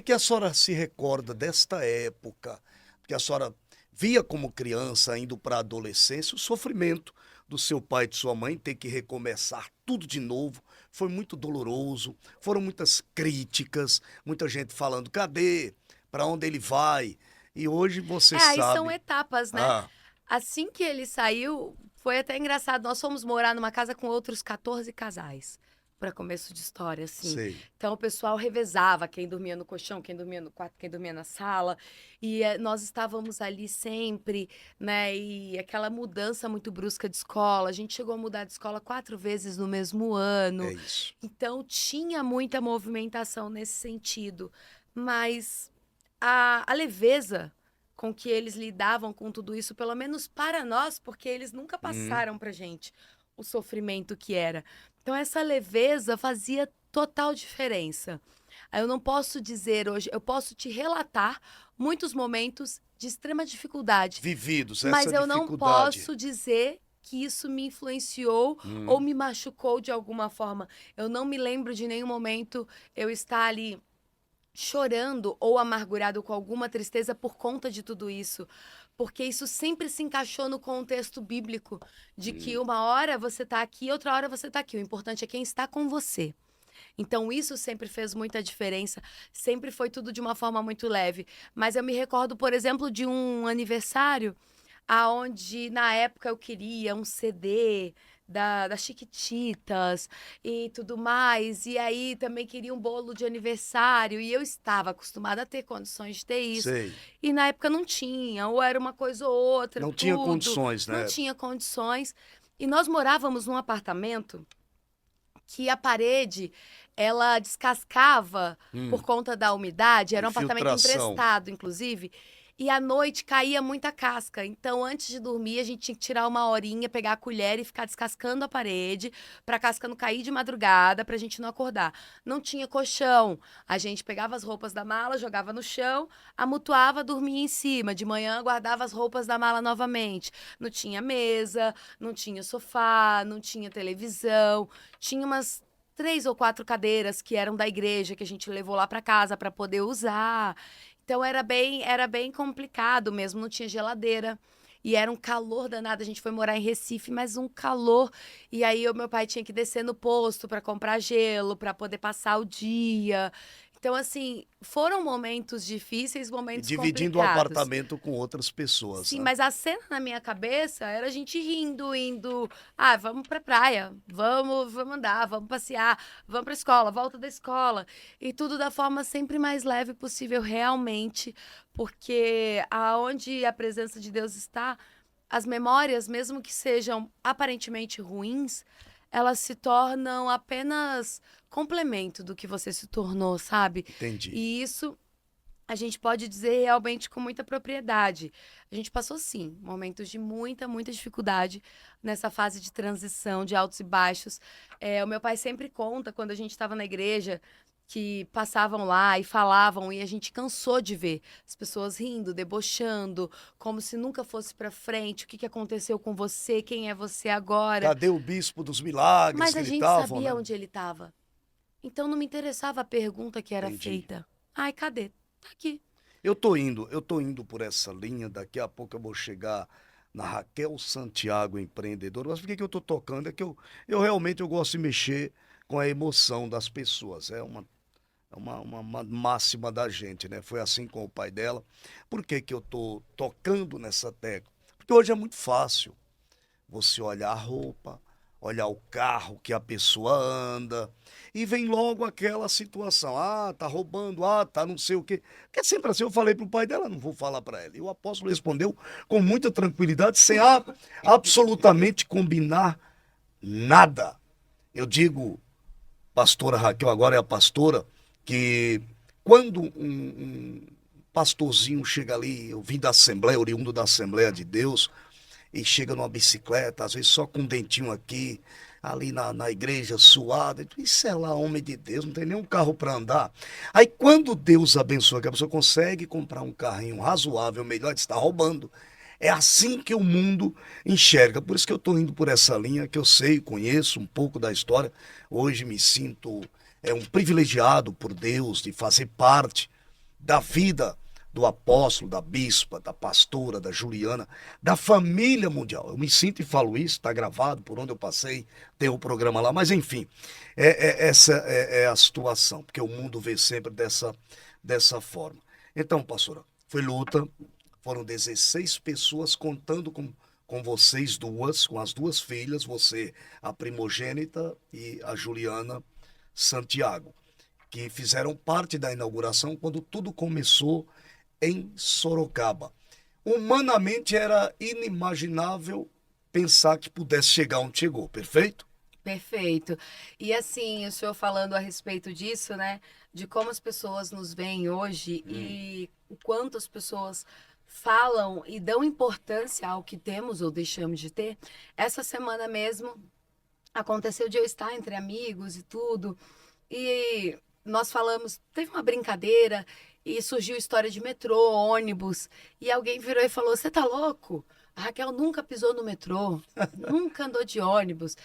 Que a senhora se recorda desta época? Porque a senhora via como criança, indo para a adolescência, o sofrimento do seu pai e de sua mãe, ter que recomeçar tudo de novo. Foi muito doloroso, foram muitas críticas, muita gente falando, cadê? Para onde ele vai? E hoje você Aí são sabe. etapas, né? Ah, Assim que ele saiu, foi até engraçado. Nós fomos morar numa casa com outros 14 casais. Para começo de história, assim. sei. Então o pessoal revezava quem dormia no colchão, quem dormia no quarto, quem dormia na sala. E nós estávamos ali sempre, né? E aquela mudança muito brusca de escola. A gente chegou a mudar de escola 4 vezes no mesmo É ano. isso. Então tinha muita movimentação nesse sentido. Mas a leveza com que eles lidavam com tudo isso, pelo menos para nós, porque eles nunca Hum, passaram pra gente o sofrimento que era. Então essa leveza fazia total diferença. Eu não posso dizer hoje, eu posso te relatar muitos momentos de extrema dificuldade, vividos, mas essa eu não dificuldade. posso dizer que isso me influenciou ou Hum, me machucou de alguma forma. Eu não me lembro de nenhum momento eu estar ali chorando ou amargurado com alguma tristeza por conta de tudo isso, porque isso sempre se encaixou no contexto bíblico de que hum. uma hora você está aqui, outra hora você está aqui. O importante é quem está com você. Então isso sempre fez muita diferença, sempre foi tudo de uma forma muito leve. Mas eu me recordo, por exemplo, de um aniversário aonde na época eu queria um CD das Chiquititas e tudo mais, e aí também queria um bolo de aniversário, e eu estava acostumada a ter condições de ter isso, Sei. e na época não tinha, ou era uma coisa ou outra, Não tinha tudo, condições, não né? tinha condições. E nós morávamos num apartamento que a parede ela descascava por Hum, conta da umidade, era um apartamento infiltração. emprestado, inclusive, e à noite caía muita casca. Então, antes de dormir, a gente tinha que tirar uma horinha, pegar a colher e ficar descascando a parede, para a casca não cair de madrugada, para a gente não acordar. Não tinha colchão. A gente pegava as roupas da mala, jogava no chão, amutuava, dormia em cima. De manhã, guardava as roupas da mala novamente. Não tinha mesa, não tinha sofá, não tinha televisão. Tinha umas 3 ou 4 cadeiras que eram da igreja que a gente levou lá para casa para poder usar. Então era bem complicado mesmo, não tinha geladeira. E era um calor danado. A gente foi morar em Recife, mas um calor. E aí o meu pai tinha que descer no posto para comprar gelo, para poder passar o dia. Então, assim, foram momentos difíceis, E momentos dividindo o complicados. apartamento com outras pessoas, Sim, né? mas a cena na minha cabeça era a gente rindo, indo, ah, vamos pra praia, vamos andar, vamos passear, vamos pra escola, volta da escola, e tudo da forma sempre mais leve possível, realmente, porque aonde a presença de Deus está, as memórias, mesmo que sejam aparentemente ruins, elas se tornam apenas complemento do que você se tornou, sabe? Entendi. E isso a gente pode dizer realmente com muita propriedade. A gente passou, sim, momentos de muita, muita dificuldade nessa fase de transição, de altos e baixos. O meu pai sempre conta, quando a gente estava na igreja, que passavam lá e falavam, e a gente cansou de ver as pessoas rindo, debochando, como se nunca fosse para frente. O que aconteceu com você? Quem é você agora? Cadê o bispo dos milagres? Mas a gente Gritavam, sabia né? onde ele estava. Então não me interessava a pergunta que era Entendi. feita. Ai, cadê? Tá aqui. Eu tô indo por essa linha, daqui a pouco eu vou chegar na Raquel Santiago empreendedora. Mas por que que eu tô tocando? É que eu realmente eu gosto de mexer com a emoção das pessoas. É uma máxima da gente, né? Foi assim com o pai dela. Por que que eu tô tocando nessa tecla? Porque hoje é muito fácil. Você olha a roupa, olhar o carro que a pessoa anda, e vem logo aquela situação. Ah, tá roubando, ah, tá não sei o quê. Porque é sempre assim, eu falei pro pai dela, não vou falar para ela. E o apóstolo respondeu com muita tranquilidade, sem absolutamente combinar nada. Eu digo, pastora Raquel, agora é a pastora, que quando um pastorzinho chega ali, eu vim da Assembleia, oriundo da Assembleia de Deus, e chega numa bicicleta, às vezes só com um dentinho aqui, ali na igreja, suado. Isso é lá, homem de Deus, não tem nenhum carro para andar. Aí quando Deus abençoa, que a pessoa consegue comprar um carrinho razoável, melhor, está roubando. É assim que o mundo enxerga. Por isso que eu estou indo por essa linha, que eu sei, conheço um pouco da história. Hoje me sinto um privilegiado por Deus de fazer parte. da vida do apóstolo, da bispa, da pastora, da Juliana, da família mundial. Eu me sinto e falo isso, está gravado, por onde eu passei, tem o programa lá, mas enfim, essa é a situação, porque o mundo vê sempre dessa forma. Então, pastora, foi luta, foram 16 pessoas contando com vocês duas, com as duas filhas, você, a primogênita, e a Juliana Santiago, que fizeram parte da inauguração quando tudo começou em Sorocaba. Humanamente era inimaginável pensar que pudesse chegar onde chegou, perfeito? Perfeito. E assim, o senhor falando a respeito disso, né? De como as pessoas nos veem hoje e o quanto as pessoas falam e dão importância ao que temos ou deixamos de ter. Essa semana mesmo aconteceu de eu estar entre amigos e tudo. E nós falamos, teve uma brincadeira e surgiu história de metrô, ônibus. E alguém virou e falou: Você tá louco? A Raquel nunca pisou no metrô, nunca andou de ônibus.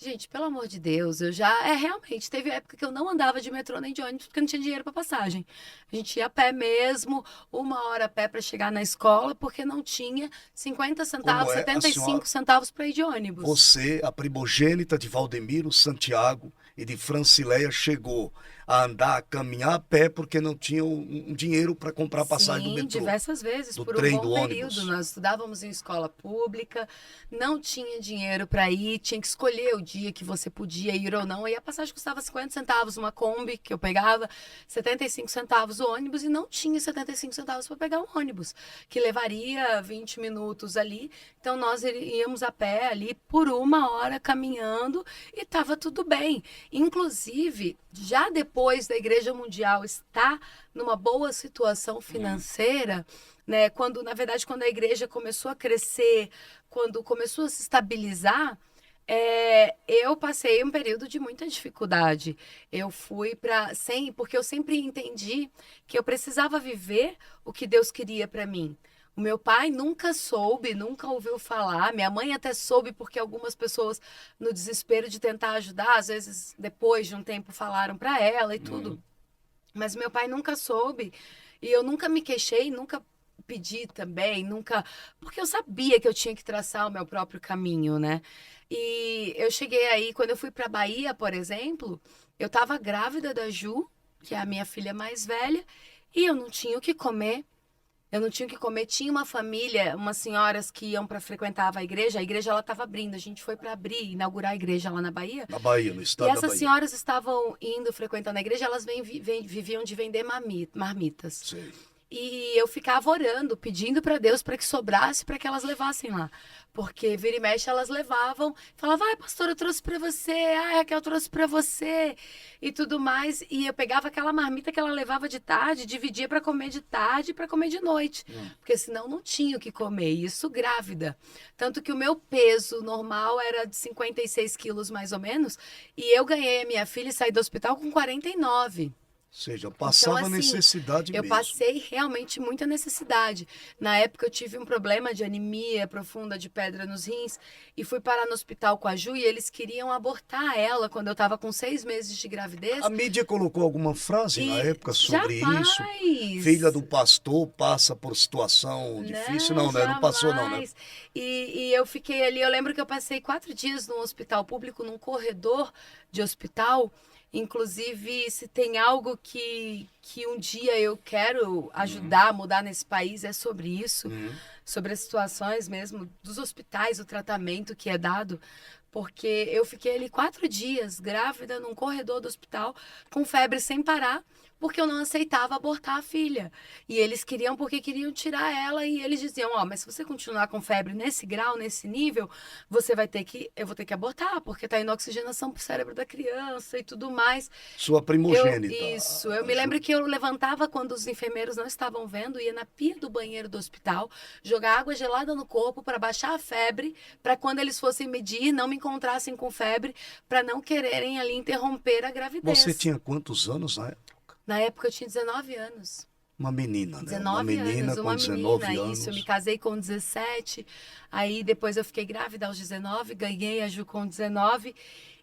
Gente, pelo amor de Deus, eu já. Realmente, teve época que eu não andava de metrô nem de ônibus porque não tinha dinheiro para passagem. A gente ia a pé mesmo, 1 hora a pé para chegar na escola, porque não tinha 50 Como centavos, é a setenta e senhora, cinco centavos para ir de ônibus. você, a primogênita de Valdemiro Santiago e de Francileia, chegou a andar, a caminhar a pé porque não tinha um dinheiro para comprar a passagem do Sim, metrô, diversas vezes, do por um trem, bom do período. ônibus. Nós estudávamos em escola pública, não tinha dinheiro para ir, tinha que escolher o dia que você podia ir ou não. E a passagem custava 50 centavos, uma Kombi que eu pegava, 75 centavos o ônibus, e não tinha 75 centavos para pegar um ônibus, que levaria 20 minutos ali. Então nós íamos a pé ali por 1 hora caminhando e estava tudo bem. Inclusive, já depois da Igreja Mundial estar numa boa situação financeira, né? Quando, na verdade, quando a igreja começou a crescer, quando começou a se estabilizar, eu passei um período de muita dificuldade. Eu fui para sem, porque eu sempre entendi que eu precisava viver o que Deus queria para mim. O meu pai nunca soube, nunca ouviu falar. Minha mãe até soube porque algumas pessoas, no desespero de tentar ajudar, às vezes depois de um tempo falaram para ela e tudo. Uhum. Mas meu pai nunca soube e eu nunca me queixei, nunca pedi também, nunca, porque eu sabia que eu tinha que traçar o meu próprio caminho, né? E eu cheguei aí, quando eu fui para Bahia, por exemplo, eu estava grávida da Ju, que é a minha filha mais velha, e eu não tinha o que comer. Eu não tinha o que comer. Tinha uma família, umas senhoras que iam para frequentar a igreja ela estava abrindo. A gente foi para abrir, inaugurar a igreja lá na Bahia. Na Bahia, no E estado da essas Bahia. senhoras estavam indo frequentando a igreja, elas viviam de vender marmitas. Sei. E eu ficava orando, pedindo para Deus para que sobrasse, para que elas levassem lá. Porque vira e mexe elas levavam, falava: ai, pastor, eu trouxe para você, ai, Raquel, eu trouxe para você, e tudo mais. E eu pegava aquela marmita que ela levava de tarde, dividia para comer de tarde e para comer de noite. Porque senão não tinha o que comer, e isso grávida. Tanto que o meu peso normal era de 56 quilos mais ou menos, e eu ganhei a minha filha e saí do hospital com 49. Ou seja, Então, passava assim, necessidade eu mesmo. passei realmente muita necessidade. Na época, eu tive um problema de anemia profunda, de pedra nos rins, e fui parar no hospital com a Ju, e eles queriam abortar ela quando eu estava com 6 meses de A gravidez. mídia colocou alguma frase na E época sobre isso? Filha jamais, do pastor passa por situação difícil? não, Não, né? Não passou, não, né? jamais. E eu fiquei ali, eu lembro que eu passei 4 dias num hospital público, num corredor de hospital. Inclusive, se tem algo que um dia eu quero ajudar a mudar nesse país, é sobre isso, Uhum. sobre as situações mesmo dos hospitais, o tratamento que é dado. Porque eu fiquei ali 4 dias grávida num corredor do hospital, com febre sem parar, porque eu não aceitava abortar a filha. E eles queriam, porque queriam tirar ela, e eles diziam: Ó, mas se você continuar com febre nesse grau, nesse nível, eu vou ter que abortar, porque tá indo oxigenação pro cérebro da criança e tudo mais. Sua primogênita, Eu a me Ju. lembro que eu levantava quando os enfermeiros não estavam vendo, ia na pia do banheiro do hospital, jogar água gelada no corpo para baixar a febre, para quando eles fossem medir, não me encontrassem com febre, para não quererem ali interromper a Você gravidez. tinha quantos anos na época? Na época eu tinha 19 anos. Uma menina, né? 19 Uma menina anos, com uma 19 menina, anos. isso. Eu me casei com 17, aí depois eu fiquei grávida aos 19, ganhei a Ju com 19.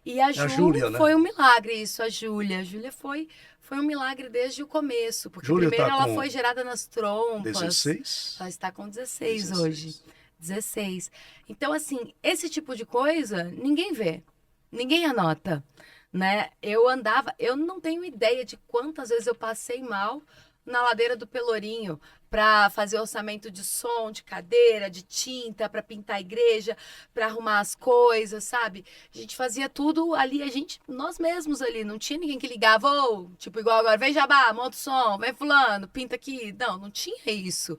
E a É a Ju Júlia, né? foi um milagre, isso, a Júlia. A Júlia foi um milagre desde o começo, porque Júlia primeiro tá ela com foi gerada nas trompas. 16? Ela está com 16 hoje. 16. 16. Então, assim, esse tipo de coisa ninguém vê, ninguém anota, né? Eu não tenho ideia de quantas vezes eu passei mal na ladeira do Pelourinho para fazer orçamento de som, de cadeira, de tinta, para pintar a igreja, para arrumar as coisas, sabe? A gente fazia tudo ali, nós mesmos ali, não tinha ninguém que ligava, ou, tipo, igual agora, vem Jabá, monta o som, vem fulano, pinta aqui. Não, não tinha isso.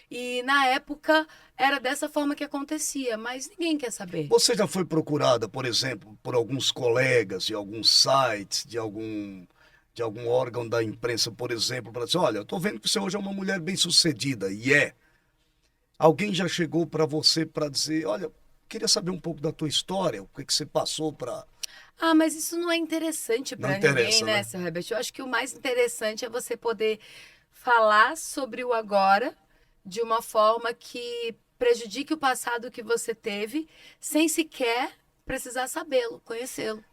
E na época era dessa forma que acontecia, mas ninguém quer saber. Você já foi procurada, por exemplo, por alguns colegas de alguns sites, de algum órgão da imprensa, por exemplo, para dizer, olha, eu tô vendo que você hoje é uma mulher bem-sucedida, e é. Alguém já chegou para você para dizer, olha, queria saber um pouco da tua história, o que que você passou para... Ah, mas isso não é interessante Não para ninguém, interessa, né, né? seu Herbert? Eu acho que o mais interessante é você poder falar sobre o agora de uma forma que prejudique o passado que você teve, sem sequer precisar sabê-lo, conhecê-lo.